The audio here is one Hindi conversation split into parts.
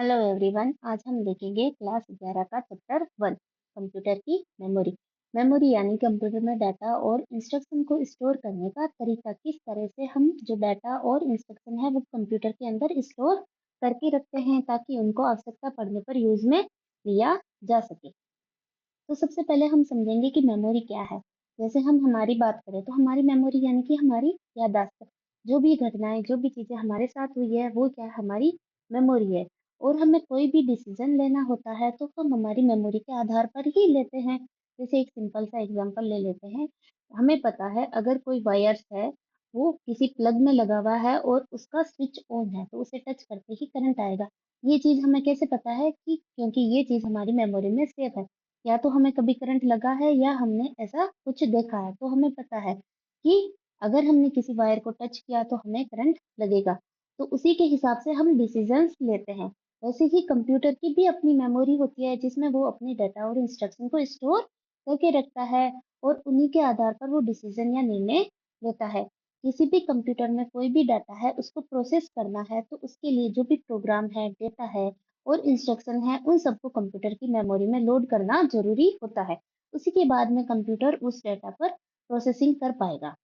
Hello everyone. आज हम देखेंगे क्लास 11 का चैप्टर 1 कंप्यूटर की मेमोरी। मेमोरी यानी कंप्यूटर में डाटा और इंस्ट्रक्शन को स्टोर करने का तरीका। किस तरह से हम जो डाटा और इंस्ट्रक्शन है वो कंप्यूटर के अंदर स्टोर करके रखते हैं ताकि उनको आवश्यकता पड़ने पर यूज में लिया जा सके। तो सबसे पहले हम समझेंगे कि मेमोरी क्या है। जैसे हम हमारी बात करें तो हमारी मेमोरी यानी कि हमारी याददाश्त। जो भी घटनाएं जो भी चीजें हमारे साथ हुई है वो क्या है, हमारी मेमोरी है। और हमें कोई भी डिसीजन लेना होता है तो हम हमारी मेमोरी के आधार पर ही लेते हैं। जैसे एक सिंपल सा एग्जांपल ले लेते हैं। हमें पता है अगर कोई वायर्स है वो किसी प्लग में लगा हुआ है और उसका स्विच ऑन है तो उसे टच करते ही करंट आएगा। ये चीज हमें कैसे पता है कि क्योंकि ये चीज हमारी मेमोरी में सेव है। या तो हमें कभी करंट लगा है या हमने ऐसा कुछ देखा है तो हमें पता है कि अगर हमने किसी वायर को टच किया तो हमें करंट लगेगा। तो उसी के हिसाब से हम डिसीजंस लेते हैं। वैसे ही कंप्यूटर की भी अपनी मेमोरी होती है जिसमें वो अपने डाटा और इंस्ट्रक्शन को स्टोर करके रखता है और उन्हीं के आधार पर वो डिसीजन या निर्णय लेता है। किसी भी कंप्यूटर में कोई भी डाटा है उसको प्रोसेस करना है तो उसके लिए जो भी प्रोग्राम है, डेटा है और इंस्ट्रक्शन है उन सबको कंप्यूटर की मेमोरी में लोड करना जरूरी होता है। उसी के बाद में कंप्यूटर उस डेटा पर प्रोसेसिंग कर पाएगा।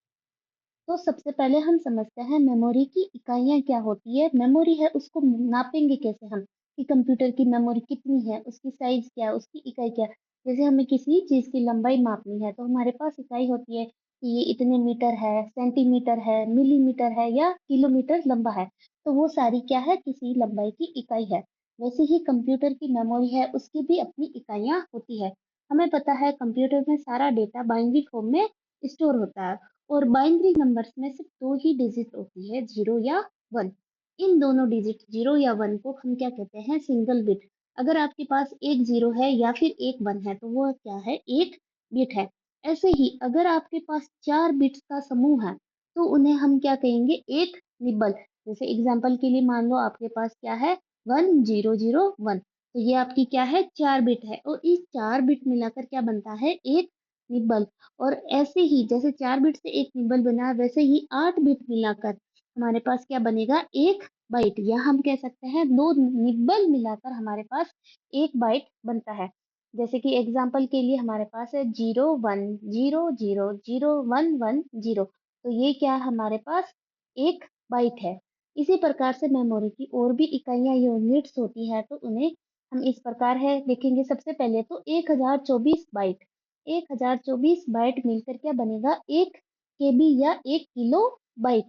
तो सबसे पहले हम समझते हैं मेमोरी की इकाइयां क्या होती है। मेमोरी है उसको नापेंगे कैसे हम कि कंप्यूटर की मेमोरी कितनी है, उसकी साइज क्या है, उसकी इकाई क्या है। जैसे हमें किसी चीज की लंबाई मापनी है तो हमारे पास इकाई होती है कि ये इतने मीटर है, सेंटीमीटर है, मिलीमीटर है या किलोमीटर लंबा है। तो वो सारी क्या है, किसी लंबाई की इकाई है। वैसे ही कंप्यूटर की मेमोरी है उसकी भी अपनी इकाइयां होती है। हमें पता है कंप्यूटर में सारा डेटा बाइनरी फॉर्म में स्टोर होता है और बाइनरी नंबर्स में सिर्फ दो ही डिजिट होती है, 0 या 1। इन दोनों डिजिट 0 या 1 को हम क्या कहते हैं, सिंगल बिट। अगर आपके पास एक 0 है या फिर एक 1 है तो वो क्या है, एक बिट है। ऐसे ही अगर आपके पास चार बिट्स का समूह है तो उन्हें हम क्या कहेंगे, एक निबल। जैसे एग्जाम्पल के लिए मान लो आपके पास क्या है, 1001। तो ये आपकी क्या है, चार बिट है और इस चार बिट मिलाकर क्या बनता है, एक निबल। और ऐसे ही जैसे चार बिट से एक निबल बना वैसे ही आठ बिट मिलाकर हमारे पास क्या बनेगा, एक बाइट। या हम कह सकते हैं दो निबल मिलाकर हमारे पास एक बाइट बनता है। जैसे कि एग्जाम्पल के लिए हमारे पास है 0100001110। तो ये क्या है, हमारे पास एक बाइट है। इसी प्रकार से मेमोरी की और भी इकाइयां यूनिट्स होती है तो उन्हें हम इस प्रकार है देखेंगे। सबसे पहले तो 1024 बाइट। 1024 बाइट मिलकर क्या बनेगा, एक केबी या एक किलो बाइट।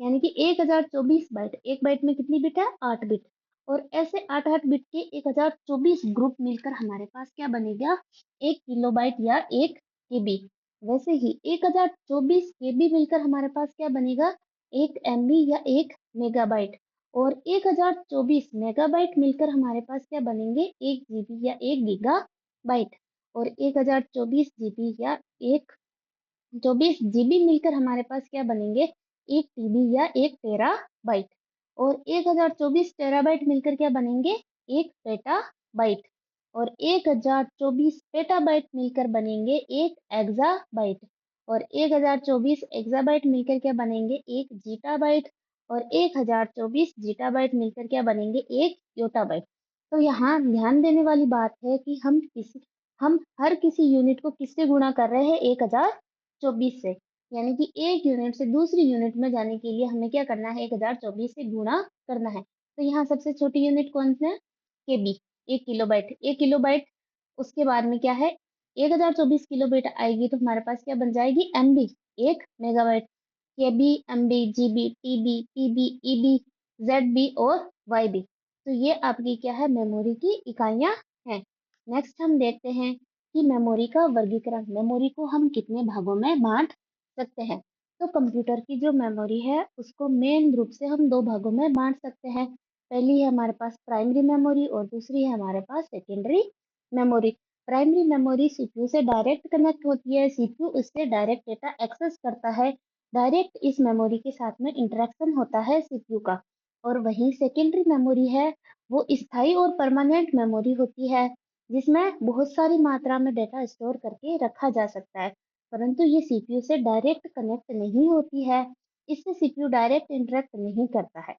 यानी कि 1024 बाइट, एक बाइट में कितनी बिट है, 8 बिट। और ऐसे आठ आठ बिट के 1024 ग्रुप मिलकर हमारे पास क्या बनेगा, एक किलो बाइट या एक केबी। वैसे ही 1024 केबी मिलकर हमारे पास क्या बनेगा, एक एमबी या एक मेगाबाइट। और 1024 मेगाबाइट मिलकर हमारे पास क्या बनेंगे, एक जीबी या एक गीगा बाइट। और 1024 जीबी या एक 24 जीबी मिलकर हमारे पास क्या बनेंगे, एक टीबी या एक टेरा बाइट। और 1024 टेराबाइट मिलकर क्या बनेंगे, एक पेटा बाइट। और 1024 पेटाबाइट मिलकर बनेंगे एक एक्सा बाइट। और 1024 एक्साबाइट मिलकर क्या बनेंगे, एक जीटा बाइट। और 1024 जीटाबाइट मिलकर क्या बनेंगे, एक योटाबाइट। तो यहाँ ध्यान देने वाली बात है कि हम हर किसी यूनिट को किससे गुणा कर रहे हैं, 1024 से। यानी कि एक यूनिट से दूसरी यूनिट में जाने के लिए हमें क्या करना है, 1024 से गुणा करना है। तो यहाँ सबसे छोटी यूनिट कौन सी है, केबी, एक किलोबाइट। एक किलोबाइट उसके बाद में क्या है, 1024 किलोबाइट आएगी तो हमारे पास क्या बन जाएगी, एमबी, एक megabyte. KB, MB, GB, TB, PB, EB, ZB और वाईबी। तो ये आपकी क्या है, मेमोरी की इकाइयां हैं। नेक्स्ट हम देखते हैं कि मेमोरी का वर्गीकरण। मेमोरी को हम कितने भागों में बांट सकते हैं। तो कंप्यूटर की जो मेमोरी है उसको मेन रूप से हम दो भागों में बांट सकते हैं। पहली है हमारे पास प्राइमरी मेमोरी और दूसरी है हमारे पास secondary memory. Primary memory CPU से डायरेक्ट कनेक्ट होती है, सीपीयू इससे डायरेक्ट डेटा एक्सेस करता है। डायरेक्ट इस मेमोरी के साथ में इंटरेक्शन होता है सीपीयू का। और वहीं सेकेंडरी मेमोरी है वो स्थायी और परमानेंट मेमोरी होती है जिसमें बहुत सारी मात्रा में डेटा स्टोर करके रखा जा सकता है। परंतु ये सीपीयू से डायरेक्ट कनेक्ट नहीं होती है, इससे सीपीयू डायरेक्ट इंटरेक्ट नहीं करता है।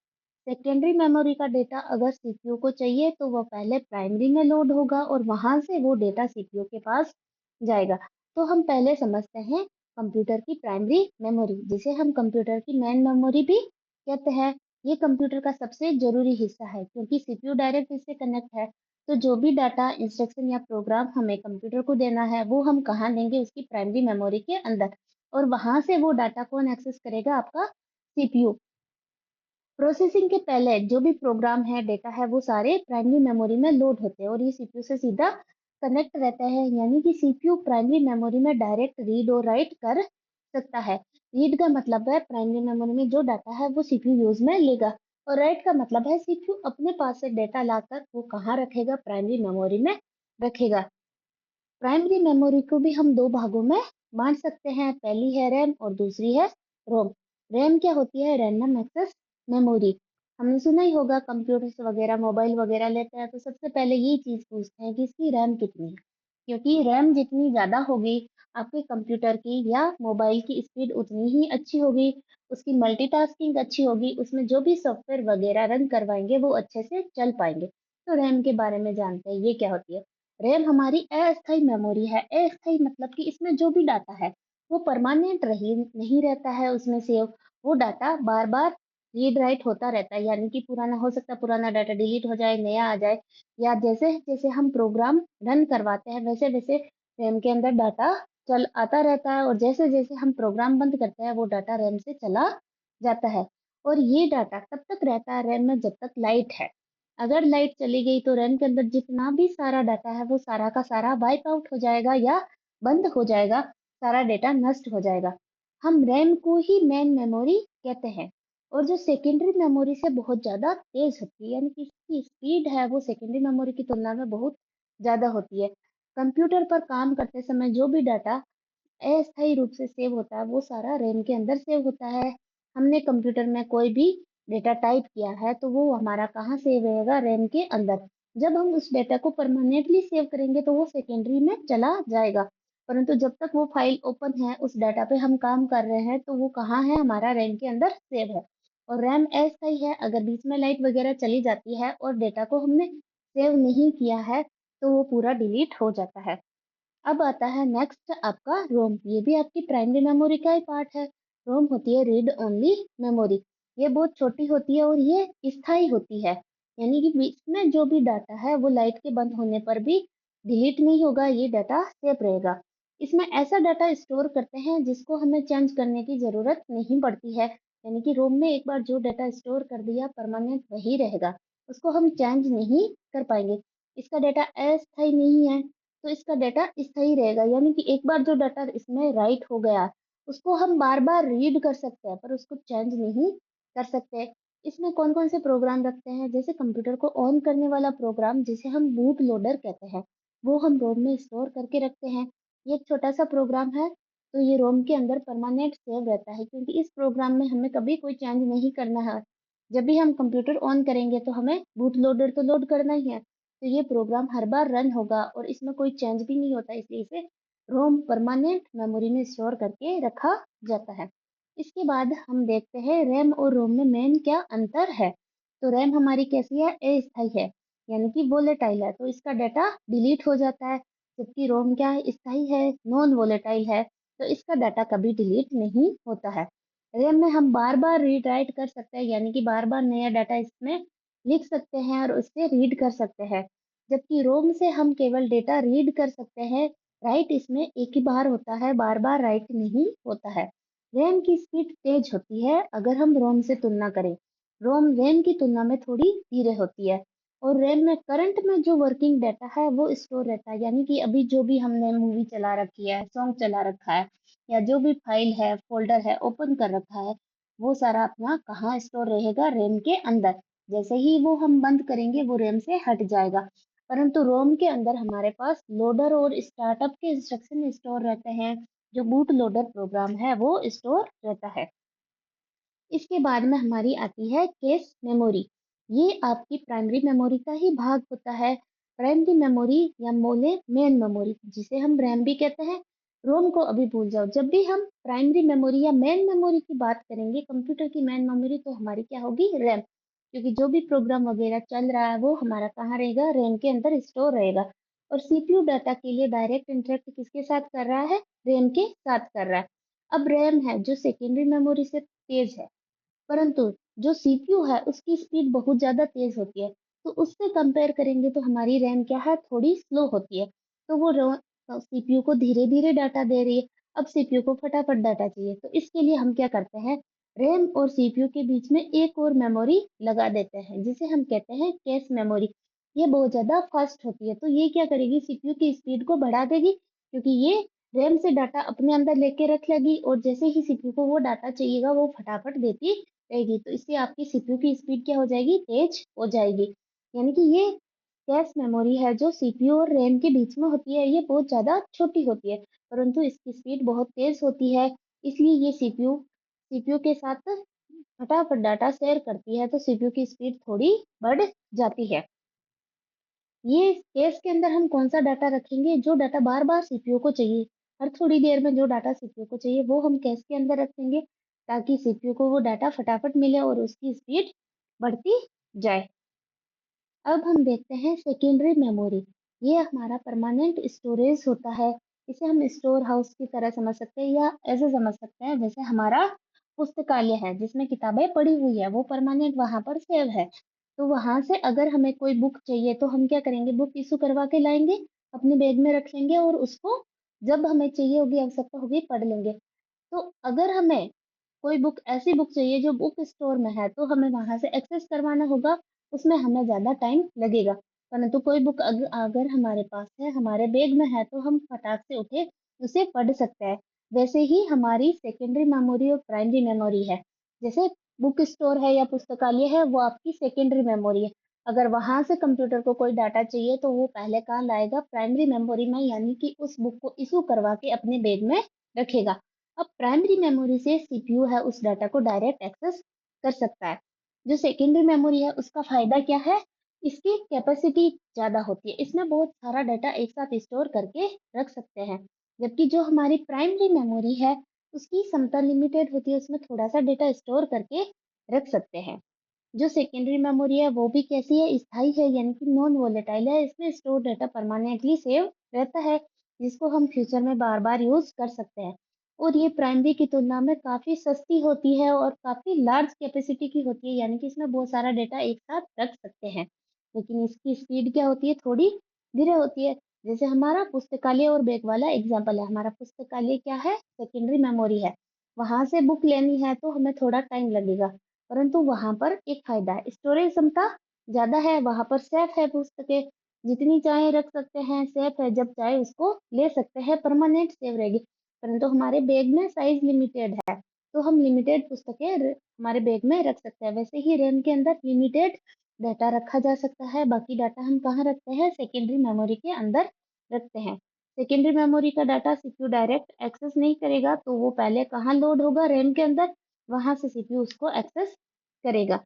सेकेंडरी मेमोरी का डेटा अगर सीपीयू को चाहिए तो वो पहले प्राइमरी में लोड होगा और वहां से वो डेटा सीपीयू के पास जाएगा। तो हम पहले समझते हैं कंप्यूटर की प्राइमरी मेमोरी, जिसे हम कंप्यूटर की मेन मेमोरी भी कहते हैं। ये कंप्यूटर का सबसे जरूरी हिस्सा है क्योंकि सीपीयू डायरेक्ट इससे कनेक्ट है। तो जो भी डाटा, इंस्ट्रक्शन या प्रोग्राम हमें कंप्यूटर को देना है वो हम कहाँ देंगे, उसकी प्राइमरी मेमोरी के अंदर। और वहां से वो डाटा कौन एक्सेस करेगा, आपका सीपीयू। प्रोसेसिंग के पहले जो भी प्रोग्राम है, डेटा है, वो सारे प्राइमरी मेमोरी में लोड होते हैं और ये सीपीयू से सीधा कनेक्ट रहता है। यानी कि सीपीयू प्राइमरी मेमोरी में डायरेक्ट रीड और राइट कर सकता है। रीड का मतलब है प्राइमरी मेमोरी में जो डाटा है वो सीपीयू यूज में लेगा, और राइट का मतलब है सीपीयू अपने पास से डेटा लाकर वो कहाँ रखेगा, प्राइमरी मेमोरी में रखेगा। प्राइमरी मेमोरी को भी हम दो भागों में बांट सकते हैं, पहली है रैम और दूसरी है रोम। रैम क्या होती है, रैंडम एक्सेस मेमोरी। हमने सुना ही होगा, कंप्यूटर्स वगैरह, मोबाइल वगैरह लेते हैं तो सबसे पहले यही चीज पूछते हैं कि इसकी रैम कितनी है, क्योंकि रैम जितनी ज्यादा होगी आपके कंप्यूटर की या मोबाइल की स्पीड उतनी ही अच्छी होगी, उसकी मल्टीटास्किंग अच्छी होगी, उसमें जो भी सॉफ्टवेयर वगैरह रन करवाएंगे वो अच्छे से चल पाएंगे। तो रैम के बारे में जानते हैं, ये क्या होती है। रैम हमारी अस्थायी मेमोरी है। अस्थायी मतलब कि इसमें जो भी डाटा है वो परमानेंट रही नहीं रहता है उसमें सेव। वो डाटा बार बार रीड राइट होता रहता है, यानी कि पुराना हो सकता है, पुराना डाटा डिलीट हो जाए, नया आ जाए, या जैसे जैसे हम प्रोग्राम रन करवाते हैं वैसे वैसे रैम के अंदर डाटा चल आता रहता है, और जैसे जैसे हम प्रोग्राम बंद करते हैं वो डाटा रैम से चला जाता है। और ये डाटा तब तक रहता है रैम में जब तक लाइट है। अगर लाइट चली गई तो रैम के अंदर जितना भी सारा डाटा है वो सारा का सारा वाइप आउट हो जाएगा या बंद हो जाएगा, सारा डेटा नष्ट हो जाएगा। हम रैम को ही मेन मेमोरी कहते हैं। और जो सेकेंडरी मेमोरी से बहुत ज्यादा तेज होती है, यानी कि इसकी स्पीड है वो सेकेंडरी मेमोरी की तुलना में बहुत ज्यादा होती है। कंप्यूटर पर काम करते समय जो भी डाटा अस्थायी रूप से सेव होता है वो सारा रैम के अंदर सेव होता है। हमने कंप्यूटर में कोई भी डेटा टाइप किया है तो वो हमारा कहाँ सेव रहेगा, रैम के अंदर। जब हम उस डेटा को परमानेंटली सेव करेंगे तो वो सेकेंडरी में चला जाएगा, परंतु जब तक वो फाइल ओपन है, उस डाटा पे हम काम कर रहे हैं, तो वो कहाँ है, हमारा रैम के अंदर सेव है। और रैम अस्थायी है, अगर बीच में लाइट वगैरह चली जाती है और डेटा को हमने सेव नहीं किया है तो वो पूरा डिलीट हो जाता है। अब आता है नेक्स्ट आपका रोम। ये भी आपकी प्राइमरी मेमोरी का ही पार्ट है। रोम होती है रीड ओनली मेमोरी। ये बहुत छोटी होती है और ये स्थायी होती है, यानी कि इसमें जो भी डाटा है वो लाइट के बंद होने पर भी डिलीट नहीं होगा, ये डाटा सेव रहेगा। इसमें ऐसा डाटा स्टोर करते हैं जिसको हमें चेंज करने की जरूरत नहीं पड़ती है, यानी कि रोम में एक बार जो डाटा स्टोर कर दिया परमानेंट वही रहेगा, उसको हम चेंज नहीं कर पाएंगे। इसका डाटा अस्थायी नहीं है तो इसका डाटा स्थायी रहेगा, यानी कि एक बार जो डाटा इसमें राइट हो गया उसको हम बार बार रीड कर सकते हैं पर उसको चेंज नहीं कर सकते। इसमें कौन कौन से प्रोग्राम रखते हैं, जैसे कंप्यूटर को ऑन करने वाला प्रोग्राम जिसे हम बूट लोडर कहते हैं, वो हम रोम में स्टोर करके रखते हैं। ये एक छोटा सा प्रोग्राम है, तो ये रोम के अंदर परमानेंट सेव रहता है क्योंकि इस प्रोग्राम में हमें कभी कोई चेंज नहीं करना है। जब भी हम कंप्यूटर ऑन करेंगे तो हमें बूट लोडर तो लोड करना ही है, तो ये प्रोग्राम हर बार रन होगा और इसमें कोई चेंज भी नहीं होता, इसलिए इसे रोम परमानेंट मेमोरी में स्टोर करके रखा जाता है। इसके बाद हम देखते हैं रैम और रोम में मेन क्या अंतर है। तो रैम हमारी कैसी है, अस्थायी है, यानी कि वोलेटाइल है, तो इसका डाटा डिलीट हो जाता है। जबकि रोम क्या है, स्थायी है, नॉन वोलेटाइल है, तो इसका डाटा कभी डिलीट नहीं होता है। रैम में हम बार बार रीड राइट कर सकते हैं, यानी कि बार बार नया डाटा इसमें लिख सकते हैं और उससे रीड कर सकते हैं। जबकि रोम से हम केवल डेटा रीड कर सकते हैं, राइट इसमें एक ही बार होता है, बार बार राइट नहीं होता है। रैम की स्पीड तेज होती है अगर हम रोम से तुलना करें। रोम रैम की तुलना में थोड़ी धीरे होती है। और रैम में करंट में जो वर्किंग डाटा है वो स्टोर रहता है, यानी कि अभी जो भी हमने मूवी चला रखी है, सॉन्ग चला रखा है, या जो भी फाइल है, फोल्डर है, ओपन कर रखा है, वो सारा अपना कहाँ स्टोर रहेगा, रैम के अंदर। जैसे ही वो हम बंद करेंगे वो रैम से हट जाएगा। परंतु रोम के अंदर हमारे पास लोडर और स्टार्टअप के इंस्ट्रक्शन स्टोर रहते हैं, जो बूट लोडर प्रोग्राम है वो स्टोर रहता है। इसके बाद में हमारी आती है केस मेमोरी। ये आपकी प्राइमरी मेमोरी का ही भाग होता है। प्राइमरी मेमोरी या मोले मेन मेमोरी, जिसे हम रैम भी कहते हैं। रोम को अभी भूल जाओ, जब भी हम प्राइमरी मेमोरी या मेन मेमोरी की बात करेंगे, कंप्यूटर की मेन मेमोरी, तो हमारी क्या होगी, रैम। क्योंकि जो भी प्रोग्राम वगैरह चल रहा है वो हमारा कहाँ रहेगा, रैम के अंदर स्टोर रहेगा। और सीपीयू डाटा के लिए डायरेक्ट इंटरेक्ट किसके साथ कर रहा है, रैम के साथ कर रहा है। अब रैम है जो सेकेंडरी मेमोरी से तेज है, परंतु जो सीपीयू है उसकी स्पीड बहुत ज्यादा तेज होती है। तो उससे कंपेयर करेंगे तो हमारी रैम क्या है, थोड़ी स्लो होती है। तो वो सीपीयू को धीरे धीरे डाटा दे रही है। अब सीपीयू को फटाफट डाटा चाहिए, तो इसके लिए हम क्या करते हैं, रैम और सीपीयू के बीच में एक और मेमोरी लगा देते हैं जिसे हम कहते हैं कैश मेमोरी। ये बहुत ज्यादा फास्ट होती है, तो ये क्या करेगी, सीपीयू की स्पीड को बढ़ा देगी, क्योंकि ये रैम से डाटा अपने अंदर लेके रख लेगी और जैसे ही सीपीयू को वो डाटा चाहिएगा वो फटाफट देती रहेगी। तो इससे आपकी सीपीयू की स्पीड क्या हो जाएगी, तेज हो जाएगी। यानी कि ये कैश मेमोरी है जो सीपीयू और रैम के बीच में होती है, ये बहुत ज्यादा छोटी होती है, परंतु इसकी स्पीड बहुत तेज होती है। इसलिए ये सीपीयू सीपीयू के साथ फटाफट डाटा शेयर करती है, तो सीपीयू की स्पीड थोड़ी बढ़ जाती है। ये केस के अंदर हम कौन सा डाटा रखेंगे, जो डाटा बार बार सीपीयू को चाहिए, हर थोड़ी देर में जो डाटा सीपीयू को चाहिए वो हम कैश के अंदर रखेंगे, ताकि सीपीयू को वो डाटा फटाफट मिले और उसकी स्पीड बढ़ती जाए। अब हम देखते हैं सेकेंडरी मेमोरी। ये हमारा परमानेंट स्टोरेज होता है। इसे हम स्टोर हाउस की तरह समझ सकते हैं या ऐसे समझ सकते हैं जैसे हमारा पुस्तकालय है जिसमें किताबें पड़ी हुई है, वो परमानेंट वहां पर सेव है। तो वहां से अगर हमें कोई बुक चाहिए तो हम क्या करेंगे, बुक इशू करवा के लाएंगे, अपने बैग में रख लेंगे और उसको जब हमें चाहिए होगी, आवश्यकता होगी, पढ़ लेंगे। तो अगर हमें कोई बुक, ऐसी बुक चाहिए जो बुक स्टोर में है, तो हमें वहां से एक्सेस करवाना होगा, उसमें हमें ज्यादा टाइम लगेगा। परंतु कोई बुक अगर हमारे पास है, हमारे बैग में है, तो हम फटाक से उठे उसे पढ़ सकते हैं। वैसे ही हमारी सेकेंडरी मेमोरी और प्राइमरी मेमोरी है। जैसे बुक स्टोर है या पुस्तकालय है, वो आपकी सेकेंडरी मेमोरी है। अगर वहां से कंप्यूटर को कोई डाटा चाहिए तो वो पहले कहाँ लाएगा, प्राइमरी मेमोरी में, यानी कि उस बुक को इशू करवा के अपने बैग में रखेगा। अब प्राइमरी मेमोरी से सीपीयू है उस डाटा को डायरेक्ट एक्सेस कर सकता है। जो सेकेंडरी मेमोरी है उसका फायदा क्या है, इसकी कैपेसिटी ज्यादा होती है, इसमें बहुत सारा डाटा एक साथ स्टोर करके रख सकते हैं। जबकि जो हमारी प्राइमरी मेमोरी है उसकी क्षमता लिमिटेड होती है, उसमें थोड़ा सा डेटा स्टोर करके रख सकते हैं। जो सेकेंडरी मेमोरी है वो भी कैसी है, स्थायी है, यानी कि नॉन वोलेटाइल है, इसमें स्टोर डाटा परमानेंटली सेव रहता है, जिसको हम फ्यूचर में बार बार यूज कर सकते हैं। और ये प्राइमरी की तुलना में काफी सस्ती होती है और काफी लार्ज कैपेसिटी की होती है, यानी कि इसमें बहुत सारा डेटा एक साथ रख सकते हैं। लेकिन इसकी स्पीड क्या होती है, थोड़ी धीरे होती है। जैसे हमारा पुस्तकालय और बैग वाला एग्जाम्पल है, हमारा पुस्तकालय क्या है, सेकेंडरी मेमोरी है, वहां से बुक लेनी है तो हमें थोड़ा टाइम लगेगा, परंतु वहां पर एक फायदा है, स्टोरेज क्षमता ज्यादा है, वहां पर सेफ है पुस्तकें, जितनी चाहे रख सकते हैं, सेफ है, जब चाहे उसको ले सकते हैं, परमानेंट सेव रहेगी। परंतु हमारे बैग में साइज लिमिटेड है, तो हम लिमिटेड पुस्तकें हमारे बैग में रख सकते हैं। वैसे ही रैम के अंदर लिमिटेड डाटा रखा जा सकता है, बाकी डाटा हम कहाँ रखते हैं, सेकेंडरी मेमोरी के अंदर रखते हैं। सेकेंडरी मेमोरी का डाटा सीपीयू डायरेक्ट एक्सेस नहीं करेगा, तो वो पहले कहाँ लोड होगा, रैम के अंदर, वहां से सीपीयू उसको एक्सेस करेगा।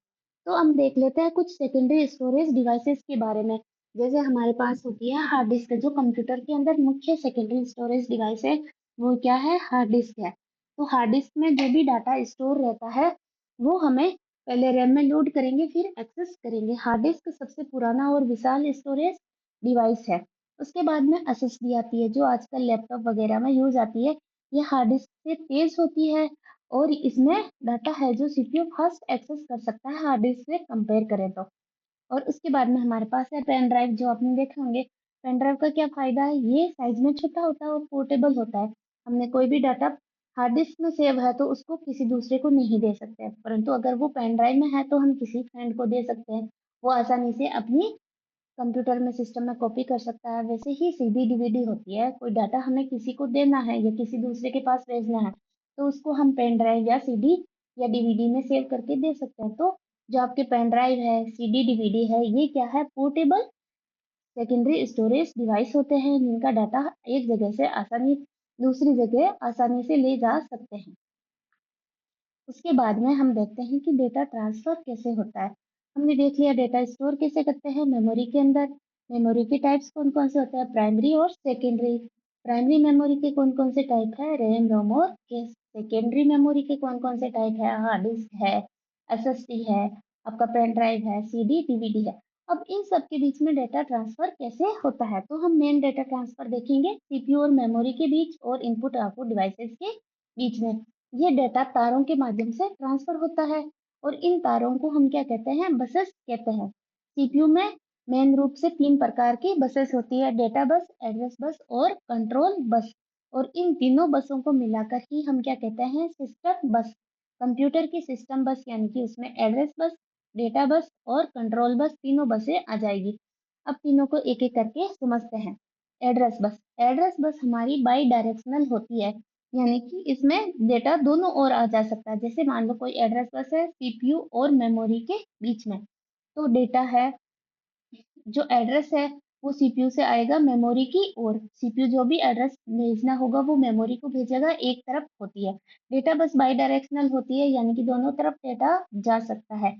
तो हम देख लेते हैं कुछ सेकेंडरी स्टोरेज डिवाइसेस के बारे में। जैसे हमारे पास होती है हार्ड डिस्क, जो कंप्यूटर के अंदर मुख्य सेकेंडरी स्टोरेज डिवाइस है, वो क्या है, हार्ड डिस्क है। तो हार्ड डिस्क में जो भी डाटा स्टोर रहता है वो हमें पहले रैम में लोड करेंगे, फिर एक्सेस करेंगे। हार्ड डिस्क सबसे पुराना और विशाल स्टोरेज डिवाइस है। उसके बाद में एसएसडी आती है, जो आजकल लैपटॉप वगैरह में यूज आती है। ये हार्ड डिस्क से तेज होती है और इसमें डाटा है जो सीपीयू फास्ट एक्सेस कर सकता है हार्ड डिस्क से कंपेयर करें तो। और उसके बाद में हमारे पास है पेन ड्राइव, जो आपने देखे होंगे। पेन ड्राइव का क्या फायदा है, ये साइज में छोटा होता है और पोर्टेबल होता है। हमने कोई भी डाटा हार्ड डिस्क में सेव है तो उसको किसी दूसरे को नहीं दे सकते हैं, परंतु अगर वो पेन ड्राइव में है तो हम किसी फ्रेंड को दे सकते हैं, वो आसानी से अपनी कंप्यूटर में, सिस्टम में कॉपी कर सकता है। वैसे ही सीडी डीवीडी होती है, कोई डाटा हमें किसी को देना है या किसी दूसरे के पास भेजना है, तो उसको हम पेन ड्राइव या सीडी या डीवीडी में सेव करके दे सकते हैं। तो जो आपके पेन ड्राइव है, सीडी डीवीडी है, ये क्या है, पोर्टेबल सेकेंडरी स्टोरेज डिवाइस होते हैं, जिनका डाटा एक जगह से आसानी दूसरी जगह आसानी से ले जा सकते हैं। उसके बाद में हम देखते हैं कि डेटा ट्रांसफर कैसे होता है। हमने देख लिया डेटा स्टोर कैसे करते हैं मेमोरी के अंदर। मेमोरी के टाइप्स कौन कौन से होते हैं, प्राइमरी और सेकेंडरी। प्राइमरी मेमोरी के कौन कौन से टाइप है, रैम, रोम और कैश। सेकेंडरी मेमोरी के कौन कौन से टाइप है, हार्ड डिस्क है, एसएसडी है, आपका पेन ड्राइव है, सीडी, डीवीडी है। अब इन सब के बीच में डेटा ट्रांसफर कैसे होता है, तो हम मेन डेटा ट्रांसफर देखेंगे सीपीयू और मेमोरी के बीच और इनपुट आउटपुट डिवाइसेस के बीच में। ये डेटा तारों के माध्यम से ट्रांसफर होता है और इन तारों को हम क्या कहते हैं, बसेस कहते हैं। सीपीयू में मेन रूप से 3 प्रकार की बसेस होती है, डेटा बस, एड्रेस बस और कंट्रोल बस। और इन तीनों बसों को मिलाकर ही हम क्या कहते हैं, सिस्टम बस। कंप्यूटर की सिस्टम बस यानी कि उसमें एड्रेस बस, डेटा बस और कंट्रोल बस तीनों बसें आ जाएगी। अब तीनों को एक एक करके समझते हैं। एड्रेस बस, एड्रेस बस हमारी बाई डायरेक्शनल होती है, यानी कि इसमें डेटा दोनों ओर आ जा सकता है। जैसे मान लो कोई एड्रेस बस है सीपीयू और मेमोरी के बीच में, तो डेटा है, जो एड्रेस है वो सीपीयू से आएगा मेमोरी की ओर। सीपीयू जो भी एड्रेस भेजना होगा वो मेमोरी को भेजेगा, एक तरफ होती है। डेटा बस बाई डायरेक्शनल होती है, यानी कि दोनों तरफ डेटा जा सकता है,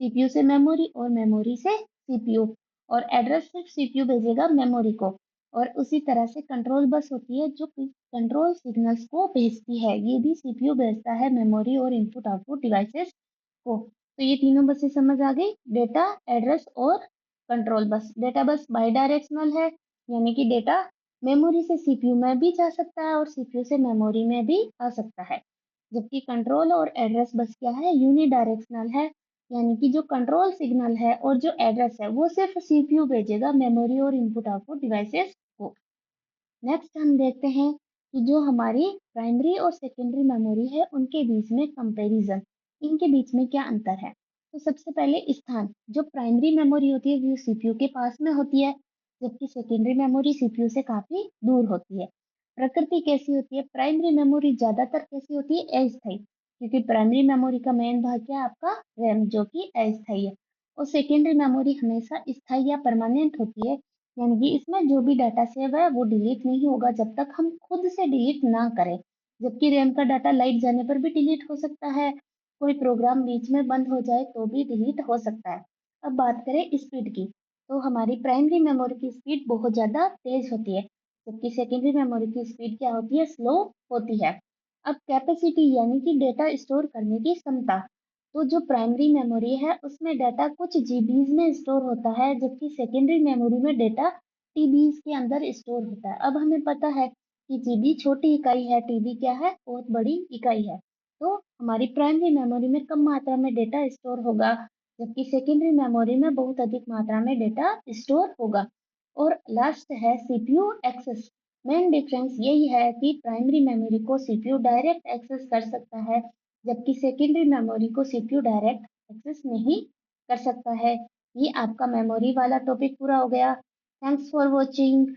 सीपीयू से मेमोरी और मेमोरी से सीपीयू। और एड्रेस सिर्फ सीपीयू भेजेगा मेमोरी को। और उसी तरह से कंट्रोल बस होती है जो कंट्रोल सिग्नल्स को भेजती है, ये भी सीपीयू भेजता है मेमोरी और इनपुट आउटपुट डिवाइसेस को। तो ये तीनों बसें समझ आ गई, डेटा, एड्रेस और control bus. Data bus by directional है, यानी कि डेटा मेमोरी से सीपीयू में भी जा सकता है और सीपीयू से मेमोरी में भी आ सकता है। जबकि कंट्रोल और एड्रेस बस क्या है, यूनि डायरेक्शनल है, यानी कि जो कंट्रोल सिग्नल है और जो एड्रेस है वो सिर्फ सीपीयू भेजेगा मेमोरी और इनपुट आउटपुट डिवाइसेस को। नेक्स्ट हम देखते हैं कि जो हमारी प्राइमरी और सेकेंडरी मेमोरी है उनके बीच में कंपैरिजन, इनके बीच में क्या अंतर है। तो सबसे पहले स्थान, जो प्राइमरी मेमोरी होती है वो सीपीयू के पास में होती है, जबकि सेकेंडरी मेमोरी सीपीयू से काफी दूर होती है। प्रकृति कैसी होती है, प्राइमरी मेमोरी ज्यादातर कैसी होती है, अस्थायी, क्योंकि प्राइमरी मेमोरी का मेन भाग क्या है आपका, रैम, जो कि अस्थायी है। और सेकेंडरी मेमोरी हमेशा स्थायी या परमानेंट होती है, यानी कि इसमें जो भी डाटा सेव है वो डिलीट नहीं होगा जब तक हम खुद से डिलीट ना करें। जबकि रैम का डाटा लाइट जाने पर भी डिलीट हो सकता है, कोई प्रोग्राम बीच में बंद हो जाए तो भी डिलीट हो सकता है। अब बात करें स्पीड की, तो हमारी प्राइमरी मेमोरी की स्पीड बहुत ज्यादा तेज होती है, जबकि सेकेंडरी मेमोरी की स्पीड क्या होती है, स्लो होती है। अब कैपेसिटी यानी कि डेटा स्टोर करने की क्षमता, तो जो प्राइमरी मेमोरी है उसमें डाटा कुछ जीबीज में स्टोर होता है, जबकि सेकेंडरी मेमोरी में डाटा टीबीज के अंदर स्टोर होता है। अब हमें पता है कि जीबी छोटी इकाई है, टीबी क्या है, बहुत बड़ी इकाई है। तो हमारी प्राइमरी मेमोरी में कम मात्रा में डेटा स्टोर होगा, जबकि सेकेंडरी मेमोरी में बहुत अधिक मात्रा में डेटा स्टोर होगा। और लास्ट है सीपीयू एक्सेस। मेन डिफरेंस यही है कि प्राइमरी मेमोरी को सीपीयू डायरेक्ट एक्सेस कर सकता है, जबकि सेकेंडरी मेमोरी को सीपीयू डायरेक्ट एक्सेस नहीं कर सकता है। ये आपका मेमोरी वाला टॉपिक पूरा हो गया। Thanks for watching.